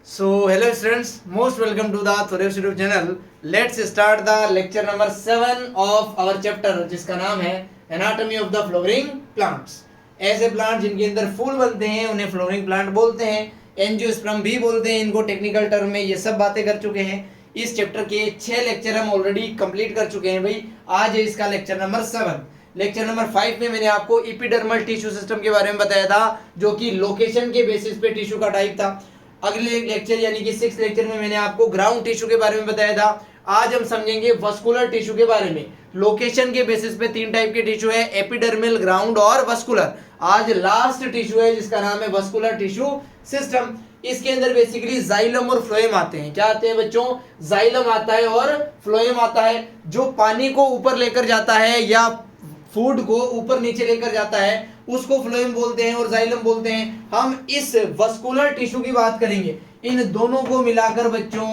So, hello students, most welcome to the Thorev YouTube channel. Let's start the lecture number 7 of our chapter जिसका नाम है Anatomy of the Flowering Plants. ऐसे plant जिनके अंदर फूल बनते हैं उन्हें फ्लोरिंग प्लांट बोलते हैं, एंजियोस्पर्म भी बोलते हैं इनको टेक्निकल टर्म में। ये सब बातें कर चुके हैं। इस चैप्टर के 6 लेक्चर हम ऑलरेडी कंप्लीट कर चुके हैं भाई। आज है इसका लेक्चर नंबर 7। लेक्चर नंबर 5 में मैंने आपको एपिडर्मल टिश्यू सिस्टम के बारे में बताया था, जो कि लोकेशन के बेसिस पे टिश्यू का टाइप था। अगले लेक्चर यानी कि 6 लेक्चर में मैंने आपको ग्राउंड टिश्यू के बारे में बताया था। आज हम समझेंगे वस्कुलर टिश्यू के बारे में। लोकेशन के बेसिस पे 3 टाइप के टिश्यू है, एपिडर्मल, ग्राउंड और वस्कुलर। आज लास्ट टिश्यू है जिसका नाम है वस्कुलर टिश्यू सिस्टम। इसके अंदर बेसिकली जाइलम और फ्लोएम आते हैं। क्या आते हैं बच्चों? जाइलम आता है और फ्लोएम आता है। जो पानी को ऊपर लेकर जाता है या फूड को ऊपर नीचे लेकर जाता है उसको फ्लोएम बोलते हैं और जाइलम बोलते हैं। हम इस वस्कुलर टिश्यू की बात करेंगे। इन दोनों को मिलाकर बच्चों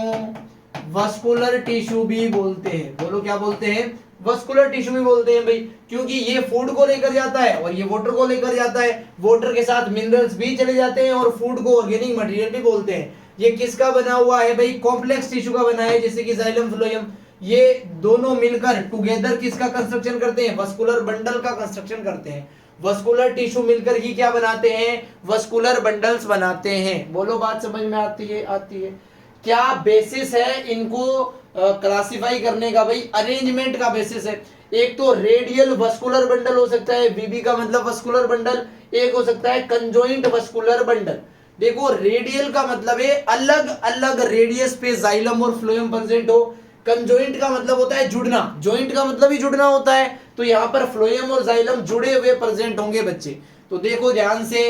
वस्कुलर टिश्यू भी बोलते हैं। बोलो क्या बोलते हैं? वस्कुलर टिश्यू भी बोलते हैं भाई, क्योंकि ये फूड को लेकर जाता है और ये वाटर को लेकर जाता है। वाटर के साथ मिनरल्स भी चले जाते हैं और फूड को ऑर्गेनिक मटेरियल भी बोलते हैं। ये किसका बना हुआ है भाई? कॉम्प्लेक्स टिश्यू का बना है, जैसे कि जाइलम, फ्लोएम। ये दोनों मिलकर टुगेदर किसका कंस्ट्रक्शन करते हैं? वस्कुलर बंडल का कंस्ट्रक्शन करते हैं। वस्कुलर टिश्यू मिलकर ही क्या बनाते हैं? वस्कुलर बंडल्स बनाते हैं। बोलो बात समझ में आती है? आती है। क्या बेसिस है इनको क्लासिफाई करने का भाई? अरेंजमेंट का बेसिस है। एक तो रेडियल वस्कुलर बंडल हो सकता है, वीबी का मतलब वस्कुलर बंडल। एक हो सकता है कंजॉइंट वस्कुलर बंडल। देखो, रेडियल का मतलब है अलग अलग रेडियस पे जाइलम और फ्लोएम प्रेजेंट हो। कंजॉइंट का मतलब होता है जुड़ना, जॉइंट का मतलब ही जुड़ना होता है। तो यहाँ पर फ्लोएम और जाइलम जुड़े हुए प्रेजेंट होंगे बच्चे। तो देखो ध्यान से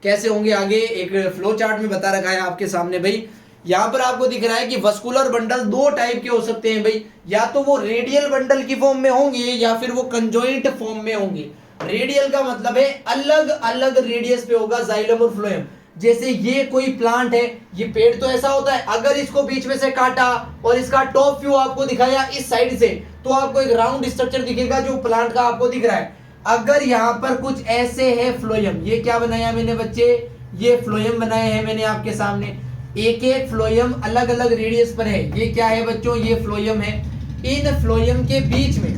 कैसे होंगे आगे, एक फ्लो चार्ट में बता रखा है आपके सामने भाई। यहाँ पर आपको दिख रहा है कि वस्कुलर बंडल 2 टाइप के हो सकते हैं भाई। या तो वो रेडियल बंडल की फॉर्म में होंगे या फिर वो कंजॉइंट फॉर्म में होंगे। रेडियल का मतलब है अलग अलग रेडियस पे होगा जाइलम और फ्लोएम। जैसे ये कोई प्लांट है, ये पेड़ तो ऐसा होता है, अगर इसको बीच में से काटा और इसका टॉप व्यू आपको दिखाया इस साइड से, तो आपको एक राउंड स्ट्रक्चर दिखेगा जो प्लांट का आपको दिख रहा है। अगर यहाँ पर कुछ ऐसे है फ्लोएम, ये क्या बनाया मैंने बच्चे? ये फ्लोएम बनाए हैं मैंने आपके सामने। एक एक फ्लोएम अलग अलग रेडियस पर है। ये क्या है बच्चों? ये फ्लोएम है। इन फ्लोएम के बीच में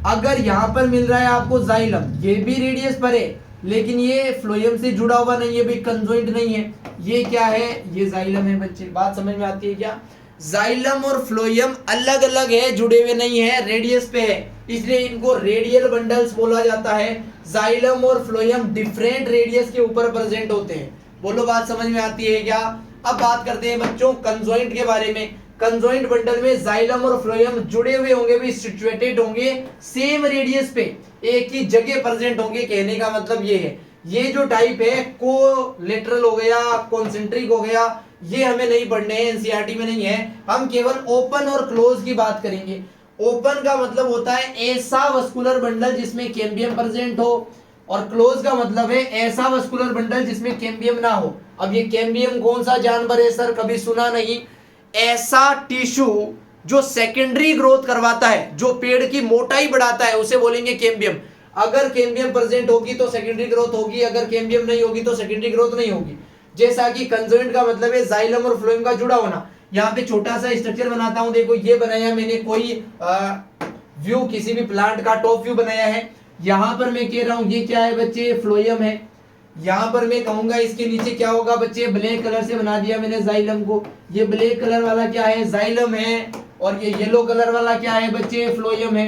अगर यहाँ पर मिल रहा है आपको जाइलम, ये भी रेडियस पर है लेकिन ये फ्लोएम से जुड़ा हुआ नहीं है भाई, कंजॉइंट नहीं है। ये क्या है? ये जाइलम है बच्चे। बात समझ में आती है क्या? जाइलम और फ्लोएम अलग अलग है, जुड़े हुए नहीं है, रेडियस पे है, इसलिए इनको रेडियल बंडल्स बोला जाता है। जाइलम और फ्लोएम डिफरेंट रेडियस के ऊपर प्रेजेंट होते हैं। बोलो बात समझ में आती है क्या? अब बात करते हैं बच्चों कंजॉइंट के बारे में। कंजॉइंट बंडल में जाइलम और फ्लोएम जुड़े हुए होंगे भी, सिचुएटेड होंगे सेम रेडियस पे, एक ही जगह प्रेजेंट होंगे। कहने का मतलब ये है, ये जो टाइप है कोलेटरल हो गया, कॉन्सेंट्रिक हो गया, ये हमें नहीं पढ़ने हैं, एनसीईआरटी में नहीं है। हम केवल ओपन और क्लोज की बात करेंगे। ओपन का मतलब होता है ऐसा वस्कुलर बंडल जिसमें कैम्बियम प्रेजेंट हो, और क्लोज का मतलब है ऐसा वस्कुलर बंडल जिसमें कैम्बियम ना हो। अब ये कैम्बियम कौन सा जानवर है सर? कभी सुना नहीं। ऐसा टिश्यू जो सेकेंडरी ग्रोथ करवाता है, जो पेड़ की मोटाई बढ़ाता है, उसे बोलेंगे कैम्बियम। अगर कैम्बियम प्रेजेंट होगी तो सेकेंडरी ग्रोथ होगी, अगर कैम्बियम नहीं होगी तो सेकेंडरी ग्रोथ नहीं होगी। जैसा कि कंजॉइंट का मतलब है जाइलम और फ्लोएम का जुड़ा होना। यहाँ पे छोटा सा स्ट्रक्चर बनाता हूं, देखो ये बनाया मैंने कोई व्यू, किसी भी प्लांट का टॉप व्यू बनाया है। यहाँ पर मैं कह रहा हूं ये क्या है बच्चे? फ्लोएम है। यहाँ पर मैं कहूंगा इसके नीचे क्या होगा बच्चे? ब्लैक कलर से बना दिया मैंने जाइलम को। ये ब्लैक कलर वाला क्या है? जाइलम है। और ये येलो कलर वाला क्या है बच्चे? फ्लोएम है।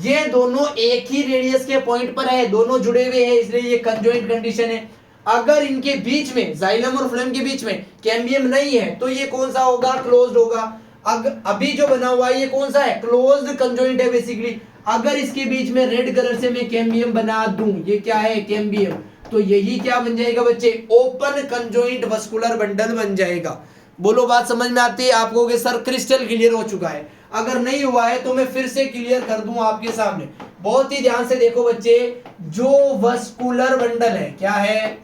ये दोनों एक ही रेडियस के पॉइंट पर है, दोनों जुड़े हुए हैं, इसलिए ये कंजॉइंट कंडीशन है। अगर इनके बीच में, जाइलम और फ्लोएम के बीच में कैम्बियम नहीं है तो ये कौन सा होगा? क्लोज्ड होगा। अभी जो बना हुआ है ये कौन सा है? क्लोज्ड कंजॉइंट है बेसिकली। अगर इसके बीच में रेड कलर से मैं कैम्बियम बना दूं, ये क्या है? कैम्बियम, तो यही क्या बन जाएगा बच्चे? ओपन कंजॉइंट वस्कुलर बंडल बन जाएगा। बोलो बात समझ में आती है आपको कि सर क्रिस्टल क्लियर हो चुका है? अगर नहीं हुआ है तो मैं फिर से क्लियर कर दूं आपके सामने। बहुत ही ध्यान से देखो बच्चे, जो वस्कुलर बंडल है, क्या है?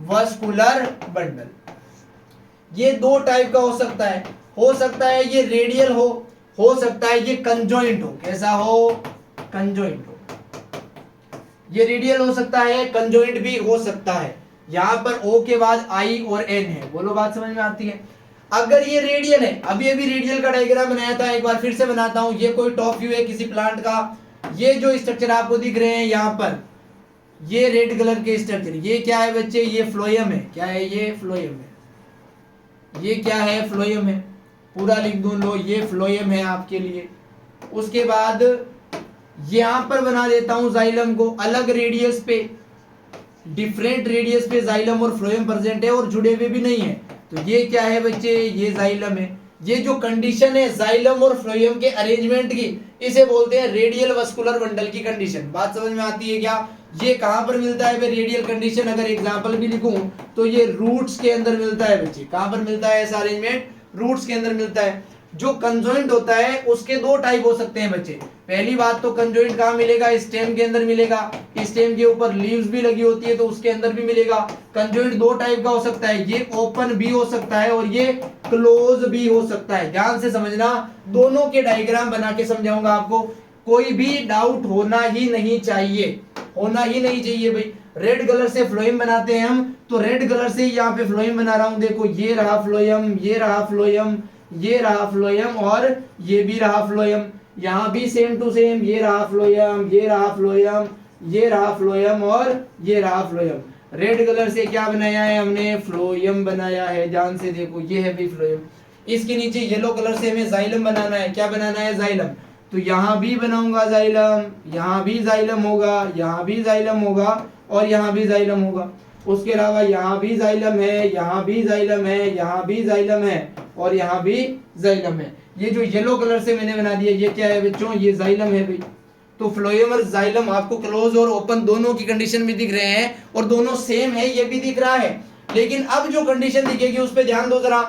वस्कुलर बंडल, ये 2 टाइप का हो सकता है ये रेडियल हो सकता है ये कंजॉइंट हो। कैसा हो? कंजॉइंट हो। ये रेडियल हो सकता है, कंजॉइंट भी हो सकता है। यहाँ पर O के बाद I और N है। बोलो बात समझ में आती है। अगर ये रेडियल है, अभी अभी रेडियल का डायग्राम बनाया था, एक बार फिर से बनाता हूं। ये कोई टॉप व्यू है किसी प्लांट का। ये जो स्ट्रक्चर आपको दिख रहे हैं यहाँ पर, ये रेड कलर के स्ट्रक्चर, ये क्या है बच्चे? ये फ्लोएम है। क्या है? ये फ्लोएम है। ये क्या है? फ्लोएम है। पूरा लिख दूं लो, ये फ्लोएम है आपके लिए। उसके बाद यहां पर बना देता हूं जाइलम को अलग रेडियस पे, डिफरेंट रेडियस पे जाइलम और फ्लोएम प्रेजेंट है और जुड़े हुए भी नहीं है। तो ये क्या है बच्चे? ये जाइलम है। ये जो कंडीशन है जाइलम और फ्लोएम के अरेंजमेंट की, इसे बोलते हैं रेडियल वस्कुलर बंडल की कंडीशन। बात समझ में आती है क्या? ये कहां पर मिलता है रेडियल कंडीशन? अगर एग्जांपल भी लिखूं तो ये रूट्स के अंदर मिलता है बच्चे। कहां पर मिलता है ऐसा अरेंजमेंट? रूट्स के अंदर मिलता है। जो कंजॉइंट होता है उसके दो टाइप हो सकते हैं बच्चे। पहली बात तो कंजॉइंट कहां मिलेगा? स्टेम के अंदर मिलेगा। स्टेम के ऊपर लीव्स भी लगी होती है तो उसके अंदर भी मिलेगा। कंजॉइंट दो टाइप का हो सकता है, ये ओपन भी हो सकता है और ये क्लोज भी हो सकता है। ध्यान से समझना, दोनों के डायग्राम बना के समझाऊंगा आपको। कोई भी डाउट होना ही नहीं चाहिए, होना ही नहीं चाहिए भाई। रेड कलर से फ्लोएम बनाते हैं हम, तो रेड कलर से यहाँ पे फ्लोएम बना रहा हूं। देखो ये रहा फ्लोएम, ये रहा फ्लोएम, ये रहा फ्लोएम और ये भी रहा फ्लोएम। यहाँ भी सेम टू सेम, ये रहा फ्लोएम, ये रहा फ्लोएम, ये रहा फ्लोएम और ये रहा फ्लोएम। रेड कलर से क्या बनाया है हमने? फ्लोएम बनाया है। ध्यान से देखो, ये है भी फ्लोएम। इसके नीचे येलो कलर से हमें जाइलम बनाना है। क्या बनाना है? जाइलम। तो यहाँ भी बनाऊंगा जाइलम, यहाँ भी जाइलम होगा, यहाँ भी जाइलम होगा और यहाँ भी जाइलम होगा। उसके अलावा यहाँ भी जाइलम है, यहाँ भी जाइलम है, यहाँ भी जाइलम है और यहाँ भी जाइलम है। ये जो येलो कलर से मैंने बना दिया, ये क्या है बच्चों? ये जाइलम है भाई। तो फ्लोएम और जाइलम आपको क्लोज और ओपन दोनों की कंडीशन में दिख रहे हैं और दोनों सेम है, ये भी दिख रहा है। लेकिन अब जो कंडीशन दिखेगी उस पर ध्यान दो जरा।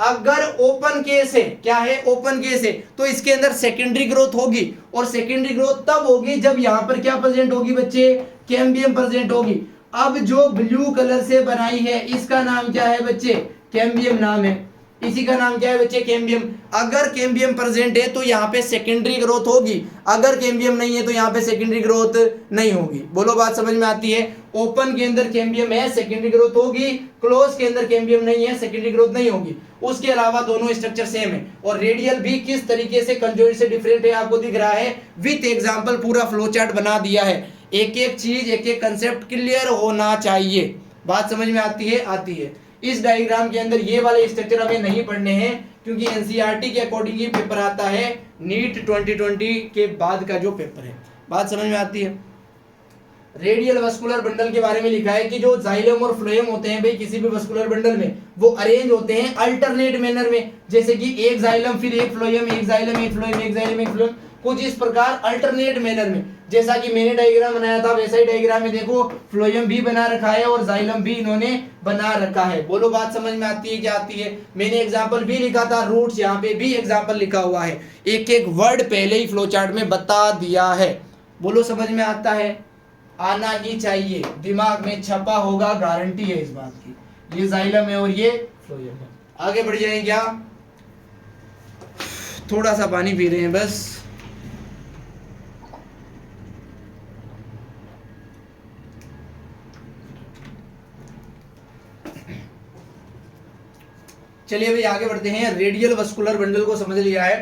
अगर ओपन केस है, क्या है? ओपन केस है, तो इसके अंदर सेकेंडरी ग्रोथ होगी और सेकेंडरी ग्रोथ तब होगी जब यहां पर क्या प्रेजेंट होगी बच्चे? कैम्बियम प्रेजेंट होगी। अब जो ब्लू कलर से बनाई है इसका नाम क्या है बच्चे? कैम्बियम नाम है। इसी का नाम क्या है बच्चे? कैम्बियम। अगर कैम्बियम प्रेजेंट है तो यहाँ पे सेकेंडरी ग्रोथ होगी, अगर कैम्बियम नहीं है तो यहाँ पे सेकेंडरी ग्रोथ नहीं होगी। बोलो बात समझ में आती है? ओपन के अंदर कैम्बियम है, सेकेंडरी ग्रोथ होगी। क्लोज के अंदर कैम्बियम नहीं है, सेकेंडरी ग्रोथ नहीं होगी। उसके अलावा दोनों स्ट्रक्चर सेम है और रेडियल भी किस तरीके से कंजॉइंट से डिफरेंट है आपको दिख रहा है। विथ एग्जाम्पल पूरा फ्लो चार्ट बना दिया है। एक एक चीज, एक एक कंसेप्ट क्लियर होना चाहिए। बात समझ में आती है? आती है। इस डायग्राम के अंदर ये वाले स्ट्रक्चर हमें नहीं पढ़ने हैं क्योंकि एनसीईआरटी के अकॉर्डिंग ये पेपर आता है नीट 2020 के बाद का जो पेपर है। बात समझ में आती है? रेडियल वस्कुलर बंडल के बारे में लिखा है कि जो जाइलम और फ्लोएम होते हैं भाई किसी भी वस्कुलर बंडल में, वो अरेंज होते हैं अल्टरनेट मैनर में। जैसे कि एक जाइलम फिर एक फ्लोएम, एक जाइलम एक फ्लोएम, एक जाइलम एक फ्लोएम, कुछ इस प्रकार अल्टरनेट मैनर में। जैसा कि मैंने डायग्राम बनाया था वैसा ही डायग्राम में देखो फ्लोएम भी बना रखा है और जाइलम भी इन्होंने बना रखा है। बोलो बात समझ में आती है? क्या आती है? मैंने एग्जांपल भी लिखा था, रूट्स यहाँ पे भी एग्जांपल लिखा हुआ है। एक एक वर्ड पहले ही फ्लो चार्ट में बता दिया है। बोलो समझ में आता है? आना ही चाहिए, दिमाग में छपा होगा, गारंटी है इस बात की। ये जाइलम है और ये फ्लोएम है। आगे बढ़ जाएं क्या? थोड़ा सा पानी पी रहे हैं बस। चलिए भाई आगे बढ़ते हैं। रेडियल वस्कुलर बंडल को समझ लिया है।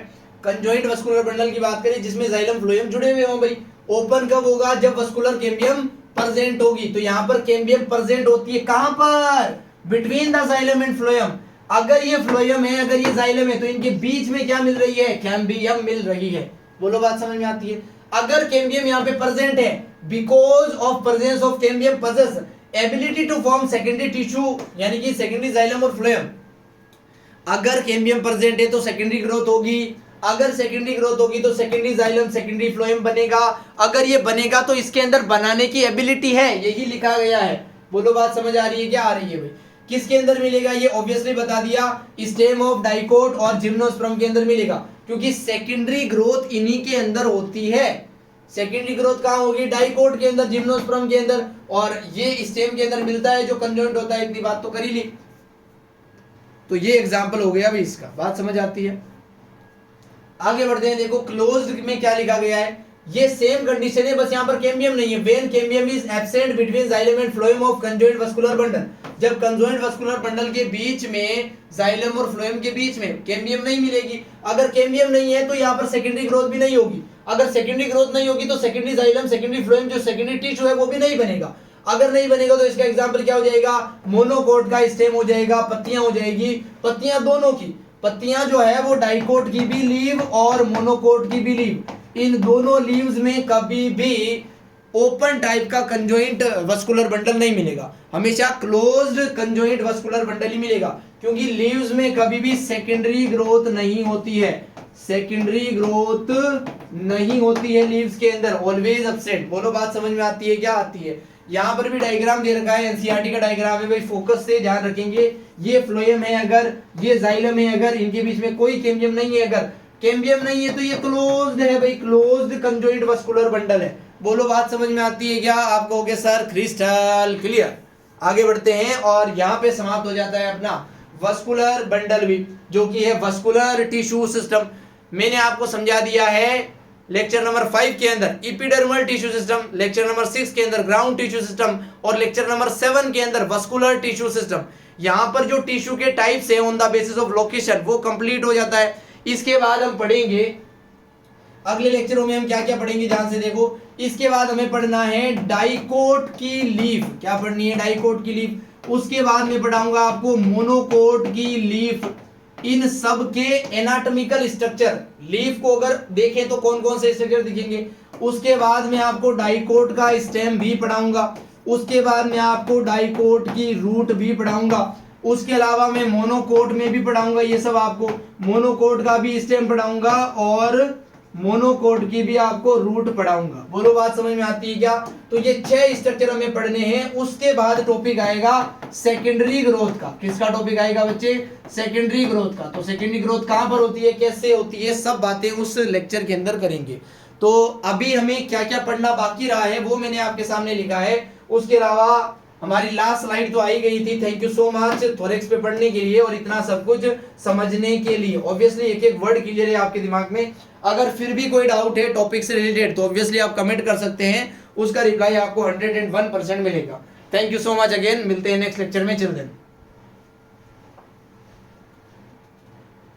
कंजॉइंट वस्कुलर बंडल की बात करें जिसमें जाइलम फ्लोएम जुड़े हुए हों भाई। ओपन कब होगा? जब वस्कुलर कैम्बियम प्रेजेंट होगी। तो यहाँ पर कैम्बियम प्रेजेंट होती है कहां पर? Between the xylem and phloem. अगर ये फ्लोएम है, अगर ये जाइलम है, तो इनके बीच में क्या मिल रही है? कैम्बियम मिल रही है। बोलो बात समझ में आती है? अगर कैम्बियम यहाँ पे प्रेजेंट है, because of presence of cambium possess ability to form secondary tissue, यानी कि सेकेंडरी जाइलम और फ्लोएम। अगर कैम्बियम प्रेजेंट है तो सेकेंडरी ग्रोथ होगी, अगर सेकेंडरी ग्रोथ होगी तो सेकेंडरी जाइलम सेकेंडरी फ्लोएम बनेगा। अगर ये बनेगा तो इसके अंदर बनाने की एबिलिटी है, यही लिखा गया है। बोलो बात समझ आ रही है? क्या आ रही है भाई? किसके अंदर मिलेगा? ये ऑब्वियसली बता दिया, स्टेम ऑफ डाइकोट और जिम्नोस्पर्म के अंदर मिलेगा, क्योंकि सेकेंडरी ग्रोथ इन्हीं के अंदर होती है। सेकेंडरी ग्रोथ कहाँ होगी? डाइकोट के अंदर, जिम्नोस्पर्म के अंदर, और ये स्टेम के अंदर मिलता है जो कंजॉइंट होता है। इतनी बात तो कर ही ली। तो ये एग्जाम्पल हो गया भी इसका। बात समझ आती है? आगे बढ़ते हैं। देखो क्लोज्ड में क्या लिखा गया है? ये सेम कंडीशन है, बस यहाँ पर कैम्बियम नहीं है। When cambium is absent between xylem and phloem of conjoint vascular bundle, जब कंजॉइंट वास्कुलर बंडल के बीच में, जाइलम और फ्लोएम के बीच में कैम्बियम नहीं मिलेगी। अगर कैम्बियम नहीं है तो यहाँ पर सेकेंडरी ग्रोथ भी नहीं होगी। अगर सेकेंडरी ग्रोथ नहीं होगी तो सेकेंडरी जाइलम, सेकेंडरी फ्लोएम, जो सेकेंडरी टिश्यू है वो भी नहीं बनेगा। अगर नहीं बनेगा तो इसका एग्जाम्पल क्या हो जाएगा, मोनोकोट का स्टेम हो जाएगा, पत्तियां हो जाएगी, पत्तियां दोनों की, पत्तियां जो है वो डाइकोट की भी लीव और मोनोकोट की भी लीव, इन दोनों लीव्स में कभी भी ओपन टाइप का कंजॉइंट वास्कुलर बंडल नहीं मिलेगा, हमेशा क्लोज्ड कंजॉइंट वास्कुलर बंडल ही मिलेगा, क्योंकि लीव्स में कभी भी सेकेंडरी ग्रोथ नहीं होती है, सेकेंडरी ग्रोथ नहीं होती है लीव्स के अंदर, ऑलवेज अपसेट। बोलो बात समझ में आती है? क्या आती है? यहाँ पर भी डायग्राम दे रखा है, एनसीईआरटी का डायग्राम है भाई, फोकस से ध्यान रखेंगे। ये फ्लोएम है अगर, ये जाइलम है अगर, इनके बीच में कोई कैम्बियम नहीं है, अगर कैम्बियम नहीं है तो ये क्लोज्ड है भाई, क्लोज्ड कंजॉइंट वास्कुलर बंडल है। बोलो बात समझ में आती है क्या? आप कहोगे सर क्रिस्टल क्लियर। आगे बढ़ते हैं और यहाँ पे समाप्त हो जाता है अपना वास्कुलर बंडल भी, जो कि है वास्कुलर टिश्यू सिस्टम। मैंने आपको समझा दिया है लेक्चर नंबर 5 के अंदर epidermal tissue system, lecture number 6 के अंदर ग्राउंड टिश्यू सिस्टम और लेक्चर नंबर 7 के अंदर वास्कुलर टिश्यू सिस्टम। यहाँ पर जो टिश्यू के टाइप्स है on the basis of location वो कंप्लीट हो जाता है। इसके बाद हम पढ़ेंगे अगले लेक्चरों में हम क्या क्या पढ़ेंगे, ध्यान से देखो। इसके बाद हमें पढ़ना है डाइकोट की लीफ, क्या पढ़नी है? डाइकोट की लीफ। उसके बाद मैं पढ़ाऊंगा आपको मोनोकोट की लीफ, इन सब के एनाटॉमिकल स्ट्रक्चर, लीफ को अगर देखें तो कौन कौन से स्ट्रक्चर दिखेंगे। उसके बाद मैं आपको डाइकोट का स्टेम भी पढ़ाऊंगा, उसके बाद मैं आपको डाइकोट की रूट भी पढ़ाऊंगा, उसके अलावा मैं मोनोकोट में भी पढ़ाऊंगा ये सब आपको, मोनोकोट का भी स्टेम पढ़ाऊंगा और मोनोकोट की भी आपको रूट पढ़ाऊंगा। बोलो बात समझ में आती है क्या? तो ये 6 स्ट्रक्चर हमें पढ़ने हैं। उसके बाद टॉपिक आएगा सेकेंडरी ग्रोथ का। किसका टॉपिक आएगा बच्चे? सेकेंडरी ग्रोथ का। तो सेकेंडरी ग्रोथ कहां पर होती है, कैसे होती है, सब बातें उस लेक्चर के अंदर करेंगे। तो अभी हमें क्या क्या पढ़ना बाकी रहा है वो मैंने आपके सामने लिखा है। उसके अलावा हमारी लास्ट स्लाइड तो आई गई थी। Thank you so much thorax पे पढ़ने के लिए और इतना सब कुछ समझने के लिए। ऑब्वियसली एक एक वर्ड क्लियर है आपके दिमाग में। अगर फिर भी कोई डाउट है टॉपिक से रिलेटेड तो ऑब्वियसली आप कमेंट कर सकते हैं, उसका रिप्लाई आपको 101% मिलेगा। Thank you so much again, मिलते हैं नेक्स्ट लेक्चर में। चिल्ड्रन।